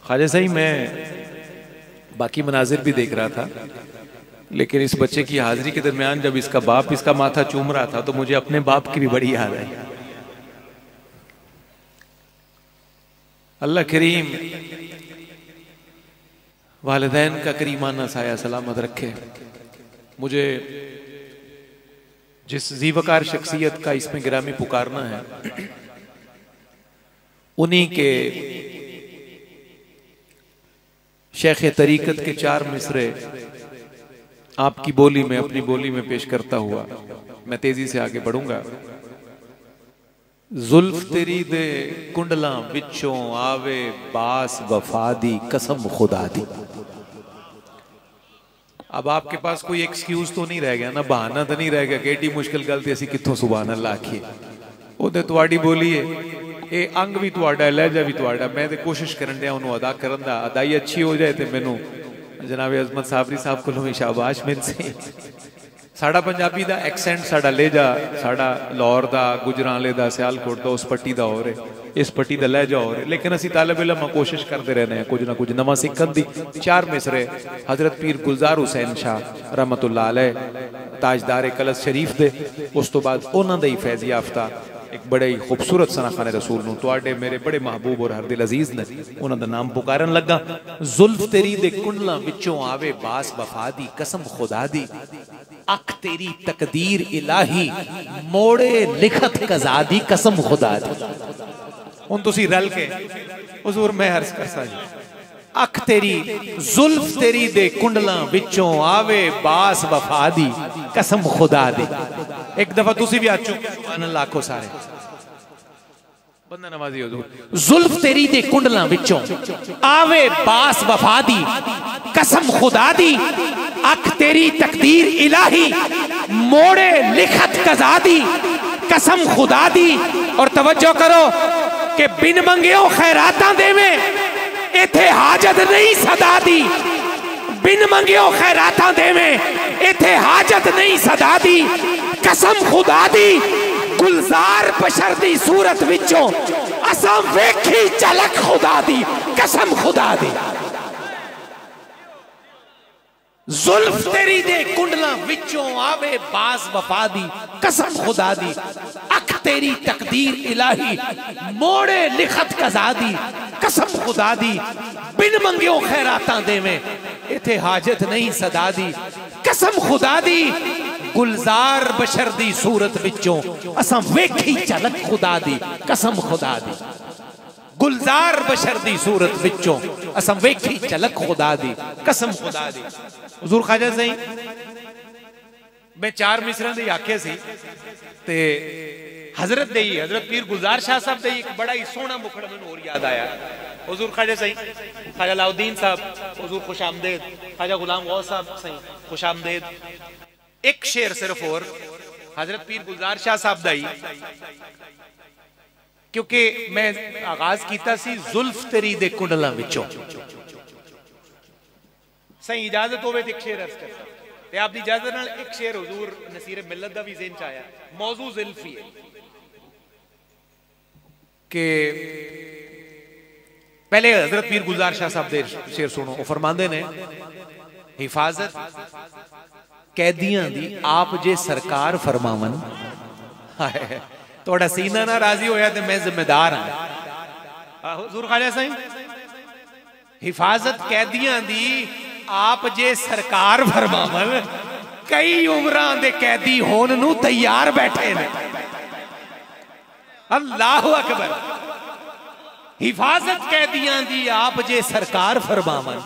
ख्वाजा साईं, मैं बाकी मनाजिर भी देख रहा था, लेकिन इस बच्चे की हाजिरी के दरमियान जब इसका बाप इसका माथा चूम रहा था तो मुझे अपने बाप की भी बड़ी याद आई। अल्लाह करीम वालिदैन का करीमाना साया सलामत रखे। मुझे जिस जीवकार शख्सियत का इसमें गिरामी पुकारना है, उन्हीं के शेख तरीकत के 4 मिसरे आपकी बोली में, अपनी बोली में पेश करता हुआ मैं तेजी से आगे बढ़ूंगा। जुल्फ तेरी दे कुंडला विचों आवे बास वफा दी कसम खुदा दी। अब आपके पास कोई एक्सक्यूज तो नहीं रह गया ना, बहाना तो नहीं रह गया कि एडी मुश्किल गलती असी कित्थों सुभान अल्लाह आखिए। वो तो तुहाडी बोली है, ये अंग भी तुहाडा, लहजा भी तुहाडा। मैं तो कोशिश करन दिया उन्होंने अदा करन दा, अदाई अच्छी हो जाए तो मैनू जनाब अजमत साबरी साहब को भी शाबाश मिल सी। साड़ा पंजाबी दा एक्सेंट, साड़ा लहजा, साड़ा लाहौर दा, गुजरांवाले दा, सियालकोट दा, उस पट्टी दा हो रहे, इस पट्टी दा लहजा हो रहे। लेकिन असी तालिब इल्म कोशिश करते रहने हैं कुछ ना कुछ नवा सीखन दी। 4 मिसरे हजरत पीर गुलजार हुसैन शाह रहमतुल्लाह अलैह ताजदार कलस शरीफ दे, उस तो बाद उन्हां दे ही फैज़ याफ्ता एक बड़े ही खूबसूरत सनाखाने रसूल नूं तुहाडे मेरे बड़े महबूब और हर दिल अजीज ने उन्हां दा नाम पुकारन लगा। जुल्फ तेरी दे कुंडलां विचों आवे बास वफा दी कसम खुदा दी। अख तेरी तकदीर इलाही मोड़े लिखत कज़ा दी कसम खुदा दी। हुण तुसीं रल के हुजूर मैं अर्ज करसा जी, अख तेरी जुल्फ तेरी दे कुंडलां विचों आवे बास वफा दी कसम खुदा दी। एक दफा तुसी भी आचो सुभान अल्लाह आखो सारे बंदा नवाजी हुजूर। जुल्फ तेरी दे कुंडलां विचों आवे बास वफा दी कसम खुदा दी। अख तेरी तकदीर इलाही मोड़े लिखत कज़ा दी कसम खुदा दी। और तवज्जो करो कि बिन मंगियो खैरातां देवे इथे हाजत नहीं सदा दी। बिन मंगियो खैरातां देवे इथे हाजत नहीं सदा दी कसम खुदा दी। गुलजार बशर दी सूरत विचों असां वेखी झलक खुदा दी कसम खुदा दी। जुल्फ तेरी दे कुंडलां विचों आवे बास वफा दी कसम खुदा दी। अख तेरी तकदीर इलाही मोड़े लिखत कज़ा दी कसम खुदा दी। बिन मंगियो खैरातां देवे इथे हाजत नहीं सदा दी कसम खुदा दी। गुलजार बशर दी सूरत विचों असां वेखी झलक खुदा दी कसम खुदा दी। गुलजार बशर दी सूरत विचों असां वेखी झलक खुदा दी कसम खुदा दी। हुजूर ख्वाजा साईं, मैं 4 मिसरां दे आखे सी ते हजरत दे ही, हजरत पीर गुलजार शाह साहब दे एक बड़ा ही सोहना मुखड़ा मैनूं और याद आया। हुजूर ख्वाजा साईं, ख्वाजा अलाउद्दीन साहब हुजूर खुशामदेद, ख्वाजा गुलाम गौस साहब साईं खुशामदेद। एक शेर सिर्फ और हजरत पीर गुलजार शाह साहब दा ही, क्योंकि मैं आगाज कीता सी जुल्फ तेरी दे कुंडलां विचों। सही इजाजत होवे तो एक शेर अर्ज करता ते आपकी इजाजत नाल एक शेर हुजूर नसीर मिल्लत दा भी ज़हन च आया। मौजू जुल्फी है कि पहले हजरत पीर गुलजार शाह साहब दे शेर सुनो। वो फरमांदे ने, हिफाजत कैदियां दी आप जे सरकार फरमावन, थोड़ा सीना ना राजी होया तो मैं जिम्मेदार हाँ। हुजूर ख्वाजा साईं, हिफाजत कैदियां दी आप जे सरकार फरमावन, कई उम्रां दे कैदी होने नू तैयार बैठे ने। अल्लाहु अकबर। हिफाजत कैदियां दी आप जे सरकार फरमावन,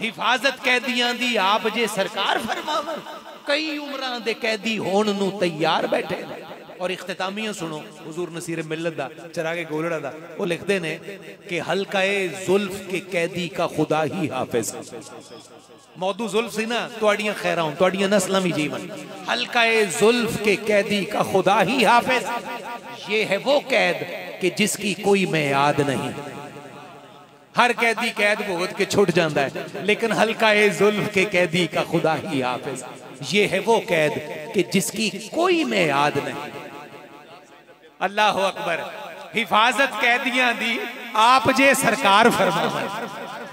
हिफाजत कैदियां दी आप जे सरकार फरमावन, कई उम्रां दे कैदी होने नू तैयार बैठे ने। और इख्तितामियां सुनो हुजूर नसीर मिल्लत दा, चरागे गोलड़ा दा, वो लिखते ने कि हल्काए जुल्फ के कैदी का खुदा ही हाफिज। मौदू जुल्फ सी ना, तुहाड़ियां खैरां तुहाड़ियां नस्लां भी जीवन। हल्काए जुल्फ के कैदी का खुदा ही हाफिज, ये है वो कैद कि जिसकी कोई मियाद नहीं। हर कैदी कैद भुगत के छुट जाता है, लेकिन हल्काए जुल्फ के कैदी का खुदा ही हाफिज, ये है वो कैद कि जिसकी कोई मियाद नहीं। अल्लाह अकबर। हिफाजत कैदियां दी आप जे सरकार फरमावन,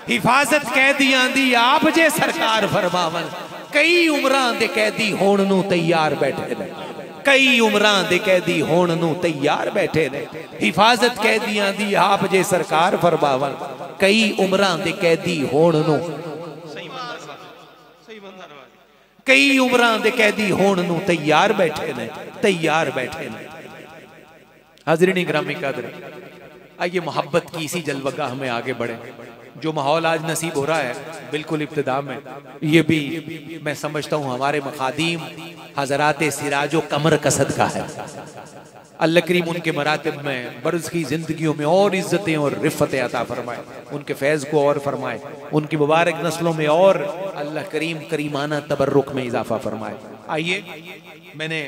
हिफाजत कैदियां दी आप जे सरकार फरमावन। कई उमरां दे कैदी होण नूं तैयार बैठे ने, कई उमरां दे कैदी होण नूं तैयार बैठे ने। हिफाजत कैदियां दी आप जे सरकार फरमावन, कई उमरां दे कैदी होण नूं, कई उमरां दे कैदी होण नूं तैयार बैठे ने, तैयार बैठे ने। हाज़रीन गिरामी कदर, आइए मोहब्बत की इसी जलवगाह में आगे बढ़े। जो माहौल आज नसीब हो रहा है बिल्कुल इब्तिदा में, ये भी मैं समझता हूँ हमारे मखादीम हजरात सिराजो कमर कसद का है। अल्लाह करीम उनके मरातब में बर्ज़ की जिंदगियों में और इज्जतें और रिफ़तें अता फरमाए, उनके फैज़ को और फरमाए, उनकी मुबारक नस्लों में और अल्लाह करीम करीमाना तबर्रुक में इजाफा फरमाए। आइए, मैंने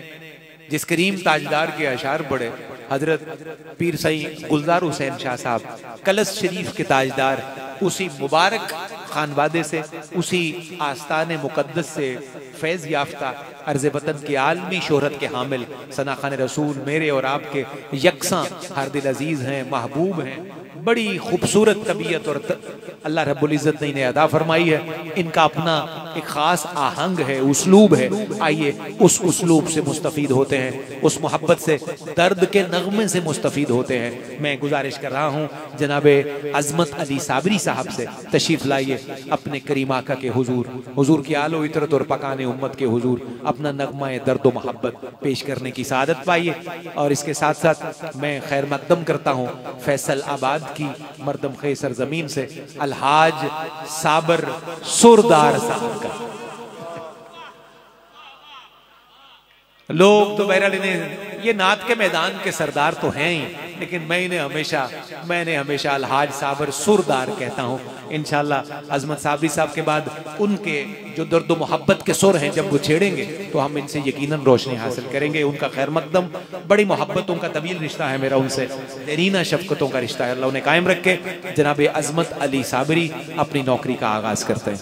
जिस करीम ताजदार के अशार पढ़े, हजरत पीर सई गुलजार हुसैन शाह साहब कलश शरीफ के ताजदार, उसी मुबारक खानवादे से, उसी आस्ताने मुकद्दस से फैज़ याफ्ता अर्ज़ वतन के आलमी शोहरत के हामिल सना खान रसूल मेरे और आपके यकसां हर दिल अजीज़ हैं, महबूब हैं। बड़ी खूबसूरत तबीयत और अल्लाह रब्बुल इज़्ज़त ने इन्हें अदा फरमाई है। इनका अपना एक ख़ास आहंग है, उसलूब है। आइए उस उसलूब से मुस्तफ़ीद होते हैं, उस मोहब्बत से, दर्द के नगमे से मुस्तफ़ीद होते हैं। मैं गुजारिश कर रहा हूँ जनाब अज़मत अली साबरी साहब से, तशरीफ़ लाइए अपने करीम आका के हुजूर, हुजूर की आलो इतरत और पकाने उम्मत के हुजूर अपना नगमा दर्द व मोहब्बत पेश करने की सादत पाइए। और इसके साथ साथ मैं खैर मकदम करता हूँ फैसल आबाद की मरदम खे सरजमीन से अलहाज साबर सुरदार साहब का। लोग तो बहरहाल इन्हें ये नात के मैदान के सरदार तो हैं ही, लेकिन मैंने हमेशा अलहाज साबर सुरदार कहता हूँ। इंशाअल्लाह अज़मत साबरी साहब के बाद उनके जो दर्द मोहब्बत के सुर हैं जब वो छेड़ेंगे तो हम इनसे यकीनन रोशनी हासिल करेंगे। उनका खैर मकदम, बड़ी मोहब्बतों का तवील रिश्ता है मेरा उनसे, देरीना शफ़क़तों का रिश्ता है। अल्लाह उन्हें कायम रखे। जनाब अज़मत अली साबरी अपनी नौकरी का आगाज़ करते हैं।